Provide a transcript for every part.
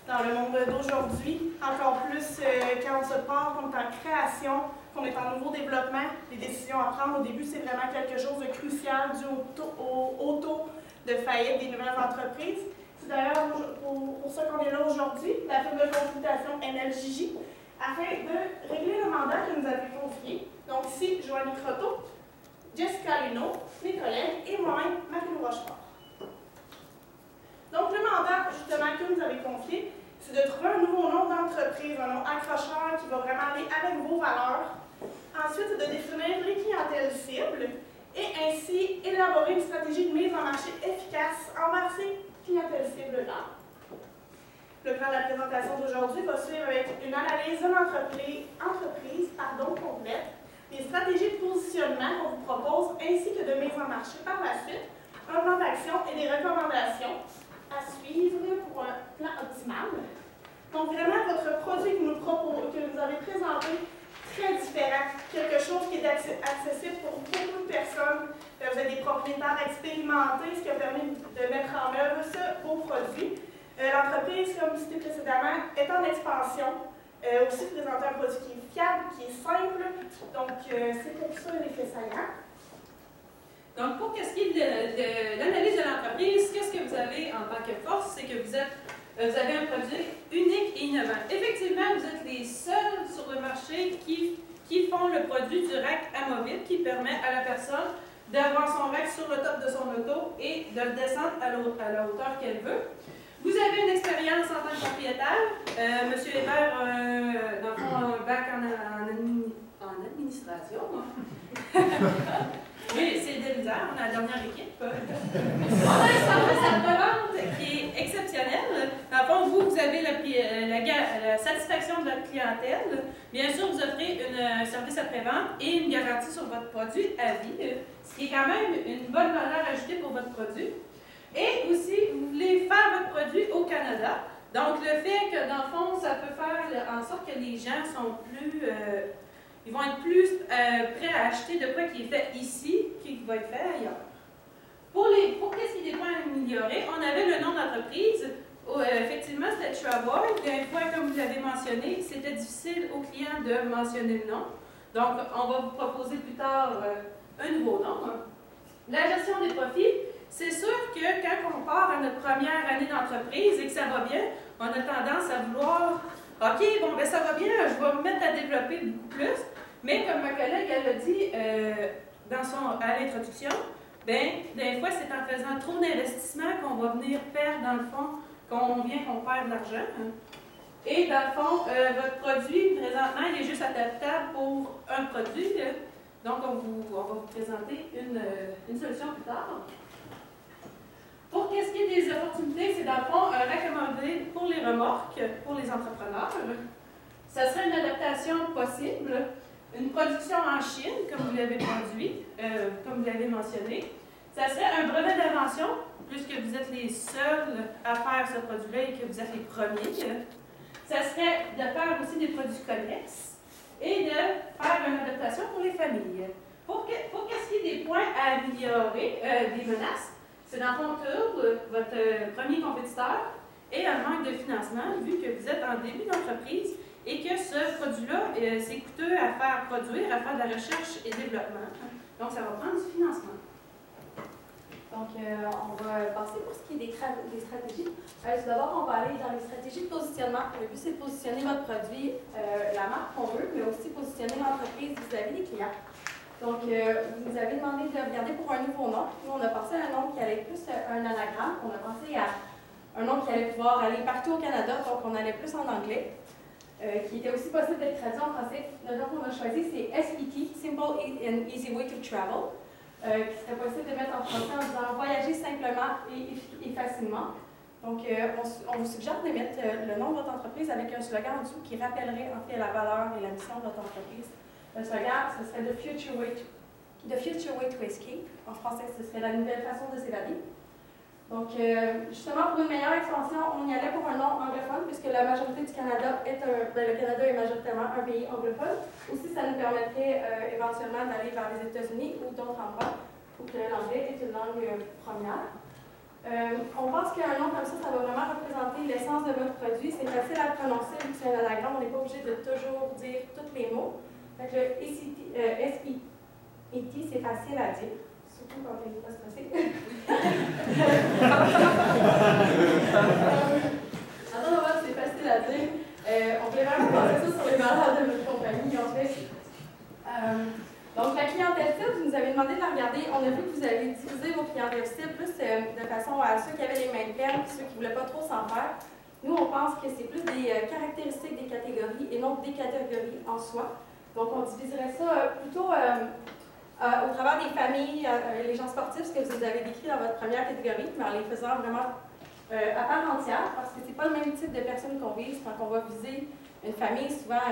dans le monde d'aujourd'hui, encore plus quand on se part, qu'on est en création, qu'on est en nouveau développement. Les décisions à prendre au début, c'est vraiment quelque chose de crucial dû au taux de faillite des nouvelles entreprises. C'est d'ailleurs pour ça qu'on est là aujourd'hui, la firme de consultation NLJJ, afin de régler le mandat que nous avez confié. Donc ici, Joanie Croteau, Jessica Luneau, mes collègues et moi-même, Marie-Lou Rochefort. Donc le mandat, justement, que nous avez confié, c'est de trouver un nouveau nom d'entreprise, un nom accrocheur qui va vraiment aller avec vos valeurs. Ensuite, c'est de définir les clientèles cibles et ainsi élaborer une stratégie de mise en marché efficace envers ces clientèles cibles-là. Le plan de la présentation d'aujourd'hui va suivre avec une analyse de l'entreprise complète, des stratégies de positionnement qu'on vous propose ainsi que de mise en marché par la suite, un plan d'action et des recommandations à suivre pour un plan optimal. Donc vraiment, votre produit que vous avez présenté, très différent, quelque chose qui est accessible pour beaucoup de personnes. Vous avez des propriétaires expérimentés, ce qui a permis de mettre en œuvre ce beau produit. L'entreprise, comme cité précédemment, est en expansion. Aussi présenter un produit qui est fiable, qui est simple. Donc, c'est pour ça l'effet saillant. Donc, pour ce qui est de l'analyse de l'entreprise, qu'est-ce que vous avez en tant que force? C'est que vous avez un produit unique et innovant. Effectivement, vous êtes les seuls sur le marché qui font le produit du rack amovible qui permet à la personne d'avoir son rack sur le top de son auto et de le descendre à la hauteur qu'elle veut. Vous avez une expérience en tant que propriétaire. Monsieur Hébert, dans le fond, un bac en administration. Oui, c'est des misères, on a la dernière équipe. On a un service après-vente qui est exceptionnel. Dans le fond, vous avez la satisfaction de votre clientèle. Bien sûr, vous offrez un service après-vente et une garantie sur votre produit à vie, ce qui est quand même une bonne valeur ajoutée pour votre produit. Et aussi, vous voulez faire votre produit au Canada. Donc, le fait que, dans le fond, ça peut faire en sorte que les gens sont plus... ils vont être plus prêts à acheter de quoi qui est fait ici qui va être fait ailleurs. Pour qu'est-ce qui est des points à améliorer, on avait le nom d'entreprise. Effectivement, c'était Travel. Une fois, comme vous l'avez mentionné, c'était difficile aux clients de mentionner le nom. Donc, on va vous proposer plus tard un nouveau nom. La gestion des profits. C'est sûr que quand on part à notre première année d'entreprise et que ça va bien, on a tendance à vouloir « OK, bon, ben ça va bien, je vais me mettre à développer beaucoup plus. » Mais comme ma collègue, elle l'a dit à l'introduction, bien, des fois, c'est en faisant trop d'investissements qu'on va venir perdre, dans le fond, qu'on perd de l'argent. Et dans le fond, votre produit, présentement, il est juste adaptable pour un produit. Donc, on va vous présenter une solution plus tard. Pour qu'est-ce qui est des opportunités, c'est dans le fond recommandé pour les remorques, pour les entrepreneurs. Ça serait une adaptation possible, une production en Chine, comme vous l'avez comme vous l'avez mentionné. Ça serait un brevet d'invention, puisque vous êtes les seuls à faire ce produit-là et que vous êtes les premiers. Ça serait de faire aussi des produits connexes et de faire une adaptation pour les familles. Pour qu'est-ce qui est des points à améliorer, des menaces, c'est dans le fond que votre premier compétiteur et un manque de financement, vu que vous êtes en début d'entreprise et que ce produit-là, c'est coûteux à faire produire, à faire de la recherche et développement. Donc, ça va prendre du financement. Donc, on va passer pour ce qui est des stratégies. Tout d'abord, on va aller dans les stratégies de positionnement. Le but, c'est de positionner votre produit, la marque qu'on veut, mais aussi positionner l'entreprise vis-à-vis des clients. Donc, vous nous avez demandé de regarder pour un nouveau nom. Nous, on a pensé à un nom qui allait être plus un anagramme. On a pensé à un nom qui allait pouvoir aller partout au Canada, donc on allait plus en anglais, qui était aussi possible d'être traduit en français. Le nom qu'on a choisi, c'est SET, Simple and Easy Way to Travel, qui serait possible de mettre en français en disant « Voyager simplement et facilement ». Donc, on vous suggère de mettre le nom de votre entreprise avec un slogan en dessous qui rappellerait en fait la valeur et la mission de votre entreprise. Le slogan, ce serait The Future Way to Escape. En français, ce serait la nouvelle façon de s'évader. Donc, justement, pour une meilleure expansion, on y allait pour un nom anglophone, puisque la majorité du Canada le Canada est majoritairement un pays anglophone. Aussi, ça nous permettrait éventuellement d'aller vers les États-Unis ou d'autres endroits où l'anglais est une langue première. On pense qu'un nom comme ça va vraiment représenter l'essence de votre produit. C'est facile à prononcer, vu que c'est un anagramme, on n'est pas obligé de toujours dire tous les mots. Fait que le SET, c'est facile à dire, surtout quand on n'est pas stressé. C'est facile à dire. On voulait vraiment penser ça sur les valeurs de votre compagnie, en fait. Donc, la clientèle cible, vous nous avez demandé de la regarder. On a vu que vous avez divisé vos clientèles cibles plus de façon à ceux qui avaient les mains pleines et ceux qui ne voulaient pas trop s'en faire. Nous, on pense que c'est plus des caractéristiques des catégories et non des catégories en soi. Donc, on diviserait ça plutôt au travers des familles, les gens sportifs, ce que vous avez décrit dans votre première catégorie, mais en les faisant vraiment à part entière, parce que ce n'est pas le même type de personnes qu'on vise. Quand on va viser une famille, souvent,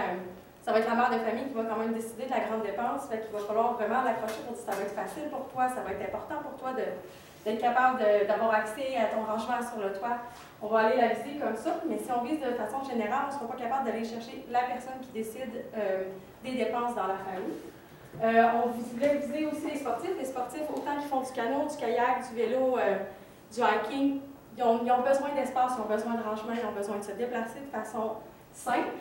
ça va être la mère de famille qui va quand même décider de la grande dépense. Fait qu'il va falloir vraiment l'accrocher pour dire que ça va être facile pour toi, ça va être important pour toi d'être capable d'avoir accès à ton rangement sur le toit. On va aller la viser comme ça, mais si on vise de façon générale, on ne sera pas capable d'aller chercher la personne qui décide des dépenses dans la famille. On voulait viser aussi les sportifs. Les sportifs, autant qu'ils font du canot, du kayak, du vélo, du hiking, ils ont besoin d'espace, ils ont besoin de rangement, ils ont besoin de se déplacer de façon simple.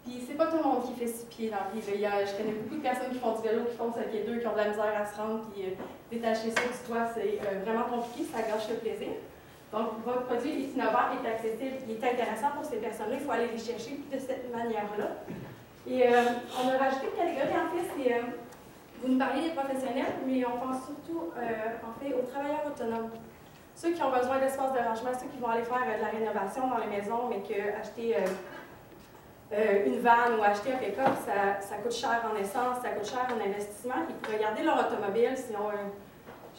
Puis c'est pas tout le monde qui fait 6 pieds dans la vie. Je connais beaucoup de personnes qui font du vélo, qui font 7 pieds 2, qui ont de la misère à se rendre, puis détacher ça du toit, c'est vraiment compliqué, ça gâche le plaisir. Donc, votre produit est innovant, est accessible, il est intéressant pour ces personnes-là, il faut aller les chercher de cette manière-là. Et on a rajouté une catégorie, en fait, c'est, vous nous parliez des professionnels, mais on pense surtout, en fait, aux travailleurs autonomes. Ceux qui ont besoin d'espace de rangement, ceux qui vont aller faire de la rénovation dans les maisons, mais que acheter une vanne ou acheter un pick-up, ça coûte cher en essence, ça coûte cher en investissement. Ils pourraient garder leur automobile s'ils ont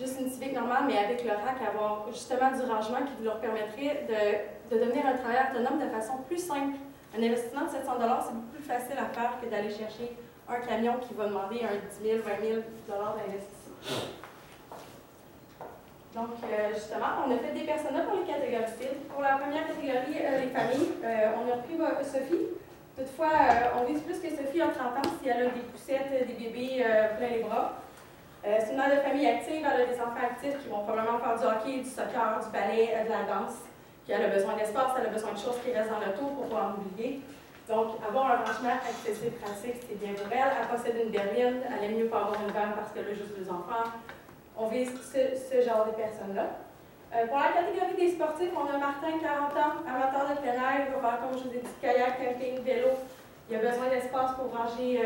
juste une Civic normale, mais avec le rack, avoir justement du rangement qui leur permettrait de devenir un travailleur autonome de façon plus simple. Un investissement de 700 $, c'est beaucoup plus facile à faire que d'aller chercher un camion qui va demander un 10 000, 20 000 $ d'investissement. Donc, justement, on a fait des personas pour les catégories cibles. Pour la première catégorie, les familles, on a repris Sophie. Toutefois, on vise plus que Sophie a 30 ans si elle a des poussettes, des bébés plein les bras. C'est une mère de famille active, elle a des enfants actifs qui vont probablement faire du hockey, du soccer, du ballet, de la danse. Puis elle a besoin d'espace, elle a besoin de choses qui restent dans l'auto pour pouvoir m'oublier. Donc, avoir un rangement accessible, pratique, c'est bien pour elle. Elle possède une berline, elle aime mieux pas avoir une vanne parce qu'elle a juste 2 enfants. On vise ce genre de personnes-là. Pour la catégorie des sportifs, on a Martin, 40 ans, amateur de plein air, il va faire, comme je vous ai dit, kayak, camping, vélo. Il a besoin d'espace pour ranger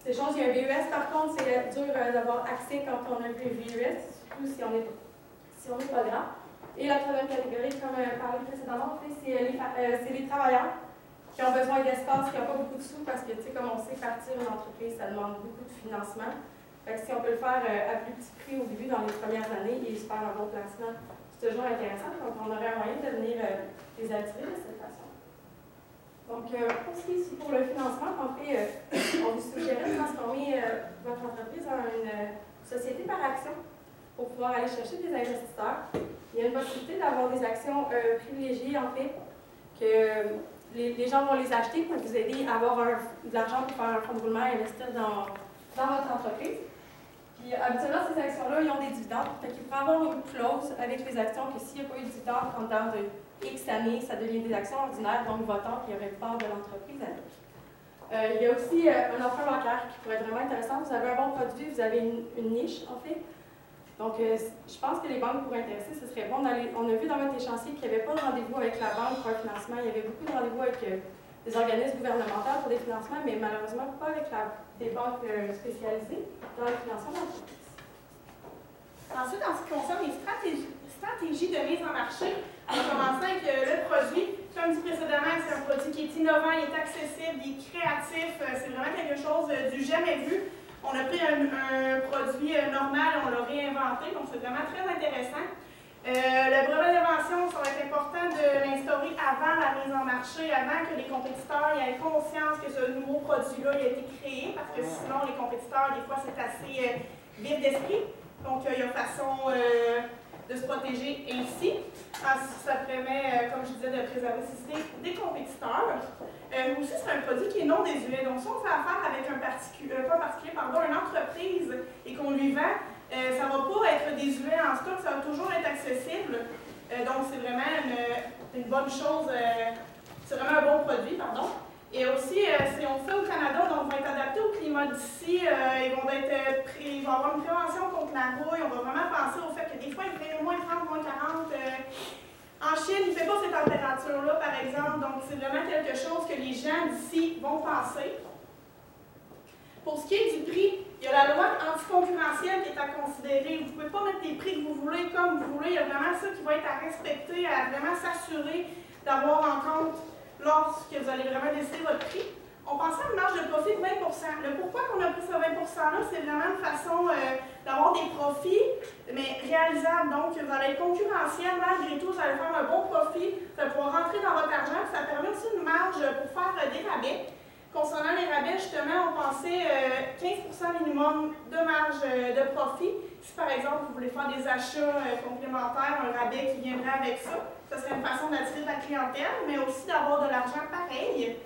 ces choses. Il y a un VUS, par contre, c'est dur d'avoir accès quand on a un VUS, surtout si on n'est pas grand. Et la troisième catégorie, comme parlé précédemment, c'est les travailleurs qui ont besoin d'espace, qui n'ont pas beaucoup de sous, parce que, tu sais, comme on sait, partir une entreprise, ça demande beaucoup de financement. Fait que si on peut le faire à plus petit prix au début, dans les premières années, et se faire un bon placement, c'est toujours intéressant. Donc, on aurait un moyen de venir les attirer de cette façon. Donc, pour ce qui est ici pour le financement, en fait, on vous suggérait de transformer votre entreprise en une société par action pour pouvoir aller chercher des investisseurs. Il y a une possibilité d'avoir des actions privilégiées, en fait, que les gens vont les acheter pour vous aider à avoir de l'argent pour faire un fonds de roulement et investir dans votre entreprise. Puis, habituellement, ces actions-là, ils ont des dividendes. Fait qu'il pourrait avoir une clause avec les actions que s'il n'y a pas eu de dividendes pendant de X années, ça devient des actions ordinaires, donc votantes, il y aurait une part de l'entreprise avec. Il y a aussi un emprunt bancaire qui pourrait être vraiment intéressant. Vous avez un bon produit, vous avez une niche, en fait. Donc, je pense que les banques pourraient intéresser, ce serait bon. On a vu dans votre échéancier qu'il n'y avait pas de rendez-vous avec la banque pour un financement. Il y avait beaucoup de rendez-vous avec des organismes gouvernementaux pour des financements, mais malheureusement pas avec des banques spécialisées dans le financement d'entreprise. Ensuite, en ce qui concerne les stratégies de mise en marché, on va commencer avec le produit. Comme dit précédemment, c'est un produit qui est innovant, il est accessible, il est créatif, c'est vraiment quelque chose du jamais vu. On a pris un produit normal et on l'a réinventé, donc c'est vraiment très intéressant. Le brevet d'invention, ça va être important de l'instaurer avant la mise en marché, avant que les compétiteurs aient conscience que ce nouveau produit-là a été créé, parce que sinon, les compétiteurs, des fois, c'est assez vif d'esprit. Donc, il y a façon de se protéger ainsi. Ça permet, comme je disais, de préserver des compétiteurs. Aussi, c'est un produit qui est non désuet. Donc, si on fait affaire avec une entreprise et qu'on lui vend, ça ne va pas être désuet en stock, ça va toujours être accessible. Donc, c'est vraiment une bonne chose, c'est vraiment un bon produit, pardon. Et aussi, si on fait au Canada, donc, on va être adapté au climat d'ici, ils vont avoir une prévention contre la rouille, on va vraiment penser au fait que des fois, il fait moins 30, moins 40. En Chine, il ne fait pas ces températures-là, par exemple, donc c'est vraiment quelque chose que les gens d'ici vont penser. Pour ce qui est du prix, il y a la loi anticoncurrentielle qui est à considérer. Vous ne pouvez pas mettre les prix que vous voulez comme vous voulez. Il y a vraiment ça qui va être à respecter, à vraiment s'assurer d'avoir en compte lorsque vous allez vraiment décider votre prix. On pensait à une marge de profit de 20 %. Le pourquoi qu'on a pris ce 20 %-là, c'est vraiment une façon d'avoir des profits, mais réalisables. Donc, vous allez être concurrentiel, malgré tout, vous allez faire un bon profit, vous allez pouvoir rentrer dans votre argent, ça permet aussi une marge pour faire des rabais. Concernant les rabais, justement, on pensait 15 % minimum de marge de profit. Si, par exemple, vous voulez faire des achats complémentaires, un rabais qui viendrait avec ça, ça serait une façon d'attirer la clientèle, mais aussi d'avoir de l'argent pareil.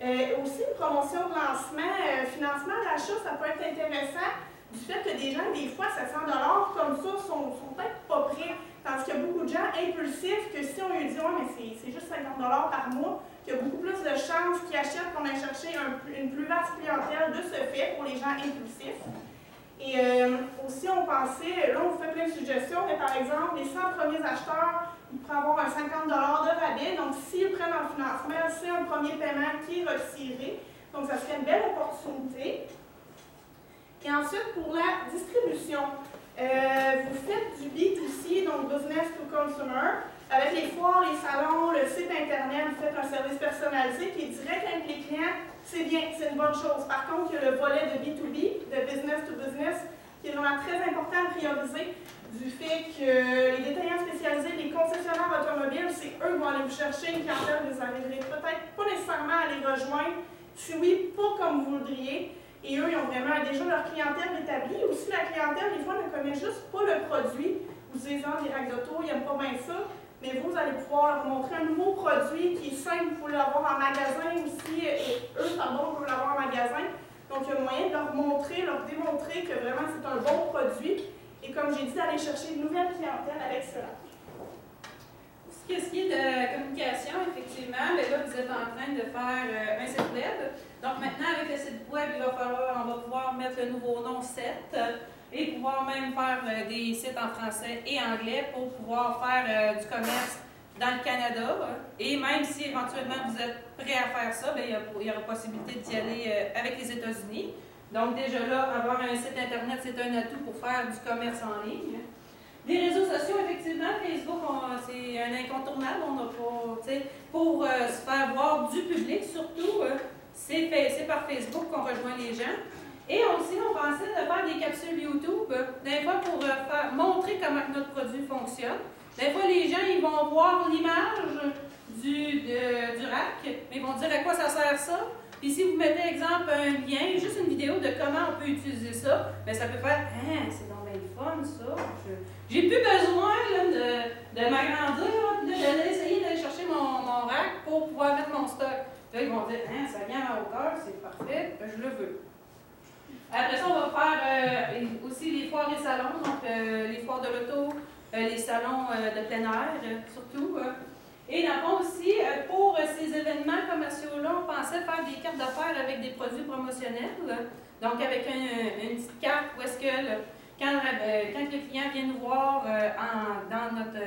Aussi, une promotion de lancement, financement d'achat, ça peut être intéressant du fait que des gens, des fois, 700 $ comme ça, sont peut-être pas prêts. Tandis qu'il y a beaucoup de gens impulsifs que si on lui dit « ouais, mais c'est juste 50 $ par mois », qu'il y a beaucoup plus de chances qu'ils achètent qu'on aille chercher une plus vaste clientèle de ce fait pour les gens impulsifs. Et aussi, on pensait, là, on vous fait plein de suggestions, mais par exemple, les 100 premiers acheteurs, ils pourraient avoir un 50 $ de rabais. Donc, s'ils prennent en financement, c'est un premier paiement qui est retiré. Donc, ça serait une belle opportunité. Et ensuite, pour la distribution, vous faites du B2C, donc Business to Consumer. Avec les foires, les salons, le site Internet, vous faites un service personnalisé qui est direct avec les clients. C'est bien, c'est une bonne chose. Par contre, il y a le volet de B2B, de Business to Business, qui est vraiment très important à prioriser, du fait que les détaillants spécialisés, les concessionnaires automobiles, c'est eux qui vont aller vous chercher une clientèle, vous n'arriverez peut-être pas nécessairement à les rejoindre. Si oui, pas comme vous voudriez. Et eux, ils ont vraiment déjà leur clientèle établie. Aussi, la clientèle, des fois, ne connaît juste pas le produit. Vous utilisez des racks d'auto, ils n'aiment pas bien ça. Mais vous allez pouvoir leur montrer un nouveau produit qui est simple, vous pouvez l'avoir en magasin aussi, et eux, pardon, peuvent l'avoir en magasin. Donc, il y a moyen de leur montrer, leur démontrer que vraiment c'est un bon produit. Et comme j'ai dit, d'aller chercher une nouvelle clientèle avec cela. Ce qui est de communication, effectivement, bien là, vous êtes en train de faire un site web. Donc maintenant, avec le site web, on va pouvoir mettre le nouveau nom 7 et pouvoir même faire des sites en français et anglais pour pouvoir faire du commerce dans le Canada. Et même si éventuellement vous êtes prêt à faire ça, bien, il y aura possibilité d'y aller avec les États-Unis. Donc déjà là, avoir un site Internet, c'est un atout pour faire du commerce en ligne. Les réseaux sociaux, effectivement, Facebook, c'est un incontournable. On n'a pas, tu sais, pour se faire voir du public, surtout, c'est par Facebook qu'on rejoint les gens. Et aussi, on pensait de faire des capsules YouTube, des fois pour montrer comment notre produit fonctionne. Des fois, les gens, ils vont voir l'image du rack, mais ils vont dire à quoi ça sert ça. Puis si vous mettez, exemple, un lien, juste une vidéo de comment on peut utiliser ça, bien, ça peut faire « Ah, c'est donc bien le fun, ça! J'ai plus besoin là, de m'agrandir, d'aller essayer d'aller chercher mon rack pour pouvoir mettre mon stock. » Là, ils vont dire « Ah, ça vient à ma hauteur, c'est parfait, je le veux. » Après ça, on va faire aussi les foires et salons, donc les foires de l'auto, les salons de plein air, surtout. Et dans le fond aussi, pour ces événements commerciaux-là, on pensait faire des cartes d'affaires avec des produits promotionnels. Donc, avec une petite carte où est-ce que quand le client vient nous voir dans notre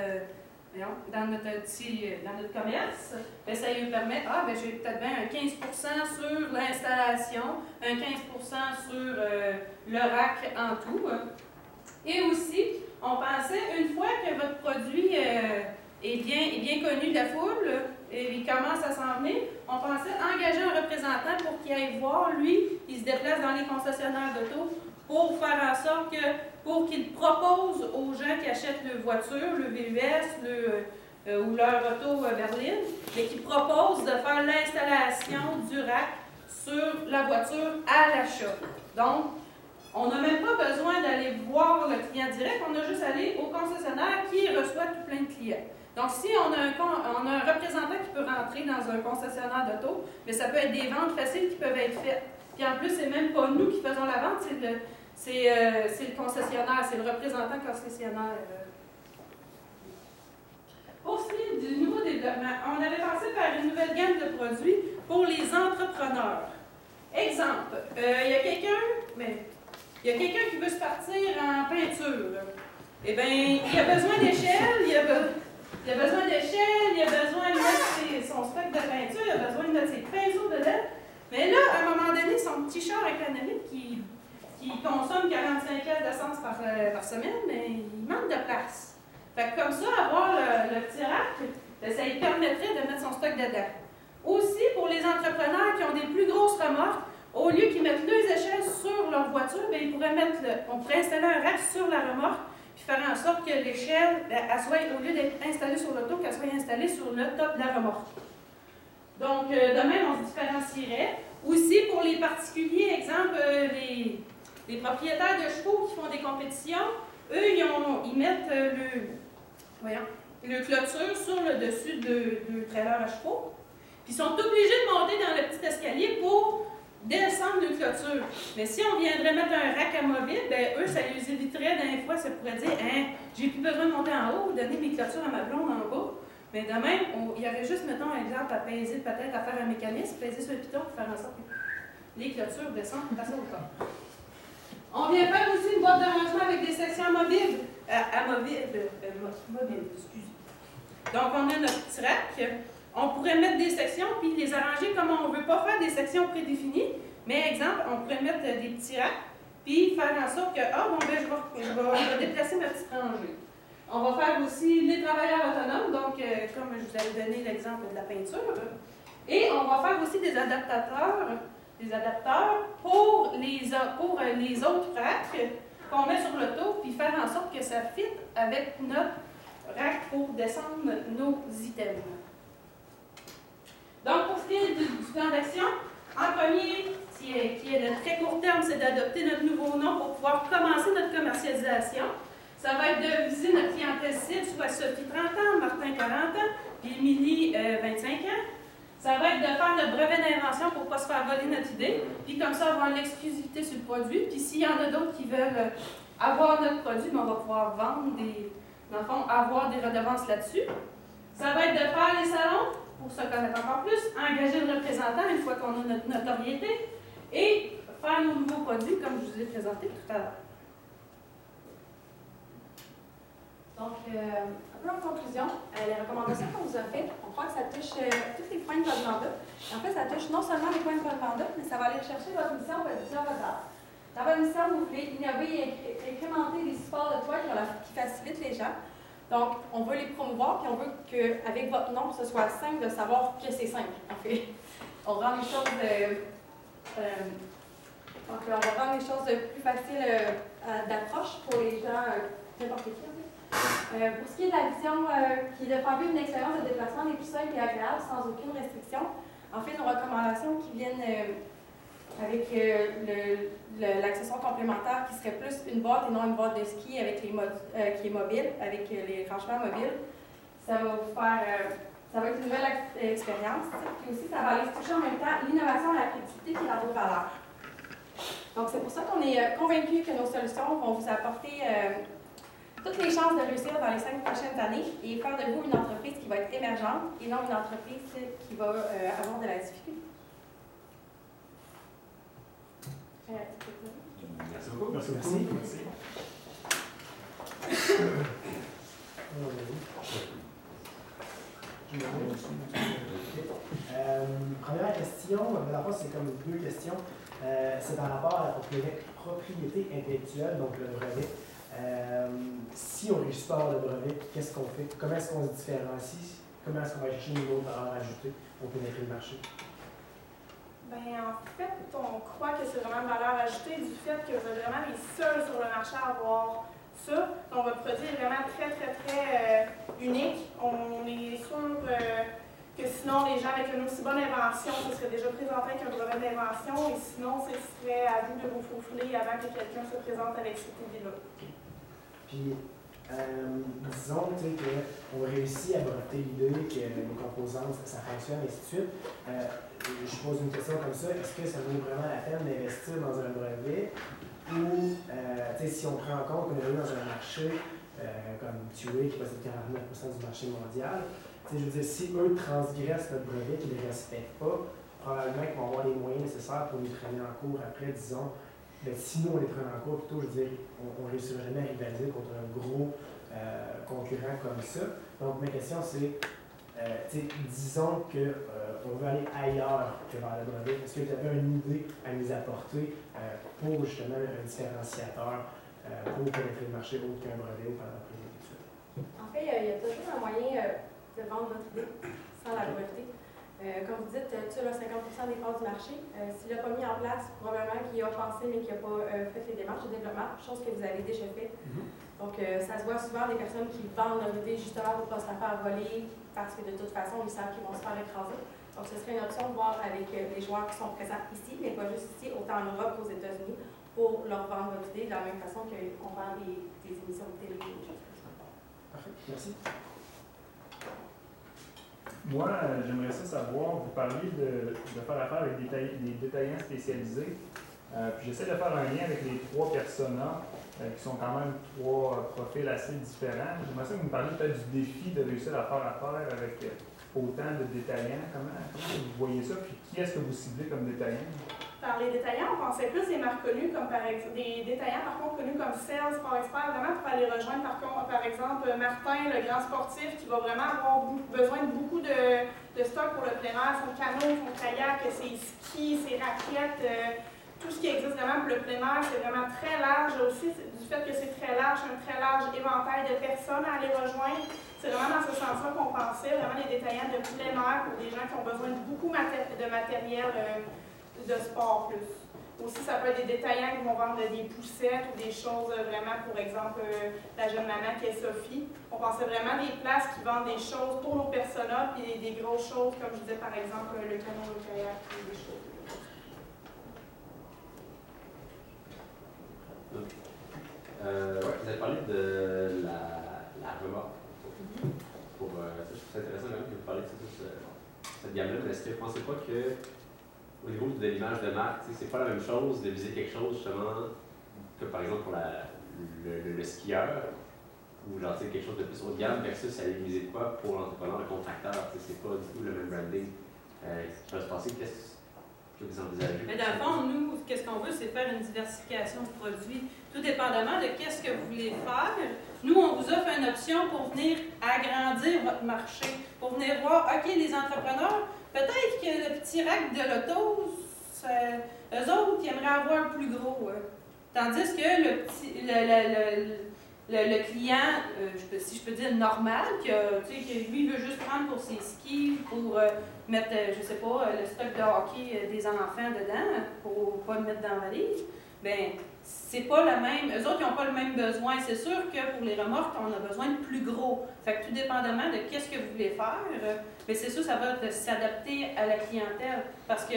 commerce, bien, ça lui permet, j'ai peut-être bien un 15 % sur l'installation, un 15 % sur le rack en tout. Et aussi, on pensait, une fois que votre produit est bien connu de la foule et il commence à s'en venir, on pensait engager un représentant pour qu'il aille voir, lui, il se déplace dans les concessionnaires d'auto pour faire en sorte que, pour qu'il propose aux gens qui achètent leur voiture, le VUS, ou leur auto berline, et qui propose de faire l'installation du rack sur la voiture à l'achat. Donc, on n'a même pas besoin d'aller voir le client direct, on a juste à aller au concessionnaire qui reçoit tout plein de clients. Donc, si on a un représentant qui peut rentrer dans un concessionnaire d'auto, mais ça peut être des ventes faciles qui peuvent être faites. Puis en plus, c'est même pas nous qui faisons la vente, c'est le concessionnaire, c'est le représentant concessionnaire. on avait pensé faire une nouvelle gamme de produits pour les entrepreneurs. Exemple, il y a quelqu'un qui veut se partir en peinture. Eh bien, il a besoin d'échelle, il a besoin de mettre son stock de peinture, il a besoin de mettre ses pinceaux dedans. Mais là, à un moment donné, son petit char économique qui consomme 45 pièces d'essence par semaine, mais il manque de place. Fait que comme ça, avoir le petit rack, ça lui permettrait de mettre son stock dedans. Aussi, pour les entrepreneurs qui ont des plus grosses remorques, au lieu qu'ils mettent leurs échelles sur leur voiture, bien, on pourrait installer un rack sur la remorque puis faire en sorte que l'échelle, au lieu d'être installée sur l'auto, qu'elle soit installée sur le top de la remorque. Donc, de même, on se différencierait. Aussi, pour les particuliers, exemple, les propriétaires de chevaux qui font des compétitions, eux, ils mettent le clôture sur le dessus de trailer à chevaux. Puis ils sont obligés de monter dans le petit escalier pour descendre le clôture. Mais si on viendrait mettre un rack amovible, bien, eux, ça les éviterait d'un fois, ça pourrait dire hein, j'ai plus besoin de monter en haut, donner mes clôtures à ma blonde en bas. Mais de même, il y aurait juste, mettons, un exemple à peser, peut-être à faire un mécanisme, peser sur le piton pour faire en sorte que les clôtures descendent à son corps. On vient faire aussi une boîte de rangement avec des sections mobiles. Mobiles, excusez. Donc, on a notre petit rack. On pourrait mettre des sections puis les arranger comme on ne veut pas faire des sections prédéfinies. Mais, exemple, on pourrait mettre des petits racks puis faire en sorte que, je vais déplacer ma petite rangée. On va faire aussi les travailleurs autonomes, donc, comme je vous avais donné l'exemple de la peinture. Et on va faire aussi des adaptateurs pour les autres racks qu'on met sur l'auto, puis faire en sorte que ça fit avec notre rack pour descendre nos items. Donc, pour ce qui est du plan d'action, en premier, qui est de très court terme, c'est d'adopter notre nouveau nom pour pouvoir commencer notre commercialisation. Ça va être de viser notre clientèle cible, soit Sophie 30 ans, Martin 40 ans, puis Émilie 25 ans. Ça va être de faire notre brevet d'invention pour ne pas se faire voler notre idée, puis comme ça, avoir l'exclusivité sur le produit. Puis s'il y en a d'autres qui veulent avoir notre produit, on va pouvoir vendre dans le fond, avoir des redevances là-dessus. Ça va être de faire les salons pour se connaître encore plus, engager le représentant une fois qu'on a notre notoriété et faire nos nouveaux produits comme je vous ai présenté tout à l'heure. Donc, un peu en conclusion, les recommandations qu'on vous a faites, on croit que ça touche tous les points de votre mandat. En fait, ça touche non seulement les points de votre mandat, mais ça va aller chercher votre mission, votre vision, votre art. Dans votre mission, vous voulez innover et incrémenter des supports de toit qui facilitent les gens. Donc, on veut les promouvoir, puis on veut qu'avec votre nom, ce soit simple de savoir que c'est simple, en fait. On rend les choses donc, on va rendre les choses plus faciles d'approche pour les gens, n'importe qui. Pour ce qui est de la vision, qui est de faire vivre une expérience de déplacement les plus simples et agréables sans aucune restriction, en fait, nos recommandations qui viennent avec l'accessoire complémentaire qui serait plus une boîte et non une boîte de ski avec qui est mobile, avec les rangements mobiles. Ça va vous faire, ça va être une nouvelle expérience. Puis aussi, ça va aller toucher en même temps l'innovation et la créativité qui est dans vos valeurs. Donc, c'est pour ça qu'on est convaincus que nos solutions vont vous apporter toutes les chances de réussir dans les 5 prochaines années et faire de vous une entreprise qui va être émergente et non une entreprise qui va avoir de la difficulté. Merci beaucoup. Merci beaucoup. Merci. Première question, d'abord c'est comme deux questions. C'est par rapport à la propriété intellectuelle, donc le brevet. Si on ne réussit pas à avoir le brevet, qu'est-ce qu'on fait? Comment est-ce qu'on se différencie? Comment est-ce qu'on va chercher une autre valeur ajoutée pour pénétrer le marché? Bien, en fait, on croit que c'est vraiment une valeur ajoutée du fait que vous êtes vraiment les seuls sur le marché à avoir ça. Donc, votre produit est vraiment très, très, très unique. On est sûr que sinon, les gens avec une aussi bonne invention, ce serait déjà présenté avec un brevet d'invention, et sinon, ce serait à vous de vous faufiler avant que quelqu'un se présente avec cette idée-là. Puis, disons qu'on réussit à breveter l'idée que les composantes, ça fonctionne, et ainsi de suite. Je pose une question comme ça, est-ce que ça vaut vraiment la peine d'investir dans un brevet ou si on prend en compte qu'on est dans un marché comme Tué qui possède 49% du marché mondial. Je veux dire, si eux transgressent notre brevet, qu'ils ne le respectent pas, probablement qu'ils vont avoir les moyens nécessaires pour nous traîner en cours après, disons. Mais si nous, on les traîne en cours, plutôt, je veux dire, on ne réussira jamais à rivaliser contre un gros concurrent comme ça. Donc, ma question, c'est, disons qu'on veut aller ailleurs que vers le brevet. Est-ce que tu avais une idée à nous apporter pour justement un différenciateur pour pénétrer le marché autre qu'un brevet ou pendant la présentation? En fait, il y a toujours un moyen de vendre votre idée sans la breveter. Comme vous dites, tu as 50% des parts du marché. S'il n'a pas mis en place, probablement qu'il a pensé, mais qu'il n'a pas fait les démarches de développement, chose que vous avez déjà faite. Donc, ça se voit souvent des personnes qui vendent leur idée justement pour ne pas se la faire voler, parce que de toute façon, ils savent qu'ils vont se faire écraser. Donc, ce serait une option de voir avec les joueurs qui sont présents ici, mais pas juste ici, autant en Europe qu'aux États-Unis, pour leur vendre votre idée de la même façon qu'on vend des émissions de télé ou des choses comme ça. Parfait, merci. Moi, j'aimerais ça savoir, vous parliez de faire affaire avec des détaillants spécialisés. Puis j'essaie de faire un lien avec les 3 personas, qui sont quand même 3 profils assez différents. J'aimerais ça que vous me parliez peut-être du défi de réussir à faire affaire avec autant de détaillants. Comment vous voyez ça? Puis qui est-ce que vous ciblez comme détaillant? Par les détaillants, on pensait plus des marques connues, comme par exemple des détaillants par contre connus comme Sales, Sport Expert, vraiment pour aller rejoindre par exemple Martin, le grand sportif, qui va vraiment avoir besoin de beaucoup de stock pour le plein air, son canot, son kayak, ses skis, ses raquettes, tout ce qui existe vraiment pour le plein air, c'est vraiment très large. Aussi, du fait que c'est très large, un très large éventail de personnes à aller rejoindre. C'est vraiment dans ce sens-là qu'on pensait, vraiment les détaillants de plein air pour des gens qui ont besoin de beaucoup de matériel de sport plus. Aussi, ça peut être des détaillants qui vont vendre des poussettes ou des choses vraiment, pour exemple, la jeune maman qui est Sophie. On pensait vraiment des places qui vendent des choses pour nos personas, puis des grosses choses, comme je disais par exemple, le canot, le kayak, ou des choses. Vous avez parlé de la remorque. Je trouve ça intéressant même que vous parlez de cette gamme-là, mais est-ce que vous ne pensez pas que au niveau de l'image de marque, c'est pas la même chose de viser quelque chose justement que par exemple pour le skieur ou genre quelque chose de plus haut de gamme versus ça allait viser quoi pour l'entrepreneur, le contracteur, c'est pas du tout le même branding. Ce qui va se passer, qu'est-ce que vous envisagez? Mais dans le fond, nous, qu'est-ce qu'on veut, c'est faire une diversification de produits, tout dépendamment de qu'est-ce que vous voulez faire. Nous, on vous offre une option pour venir agrandir votre marché, pour venir voir, OK, les entrepreneurs, peut-être que le petit rack de l'auto, eux autres, ils aimeraient avoir plus gros. Tandis que le client, si je peux dire normal, que lui veut juste prendre pour ses skis, pour mettre, je sais pas, le stock de hockey des enfants dedans, pour pas le mettre dans la valise, bien, c'est pas la même. Eux autres, ils n'ont pas le même besoin. C'est sûr que pour les remorques, on a besoin de plus gros. Fait que tout dépendamment de qu'est-ce que vous voulez faire, mais c'est sûr, ça va s'adapter à la clientèle. Parce que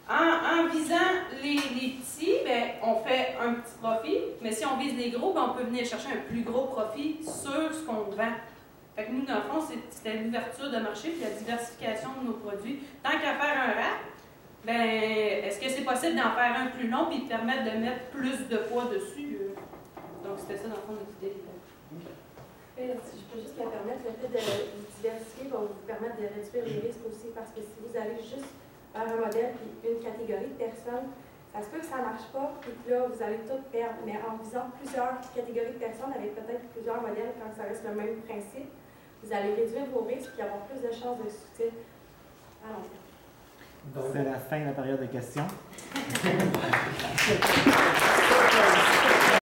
en visant les petits, ben, on fait un petit profit, mais si on vise les gros, ben, on peut venir chercher un plus gros profit sur ce qu'on vend. Fait que nous, dans le fond, c'était l'ouverture de marché et la diversification de nos produits. Tant qu'à faire un rack, ben, est-ce que c'est possible d'en faire un plus long et de permettre de mettre plus de poids dessus? Donc, c'était ça, dans le fond, notre idée. Si je peux juste me permettre, le fait de diversifier va vous permettre de réduire les risques aussi, parce que si vous allez juste vers un modèle puis une catégorie de personnes, ça se peut que ça ne marche pas et que là, vous allez tout perdre. Mais en visant plusieurs catégories de personnes avec peut-être plusieurs modèles, quand ça reste le même principe, vous allez réduire vos risques et avoir plus de chances de succès à long terme. C'est la fin de la période de questions.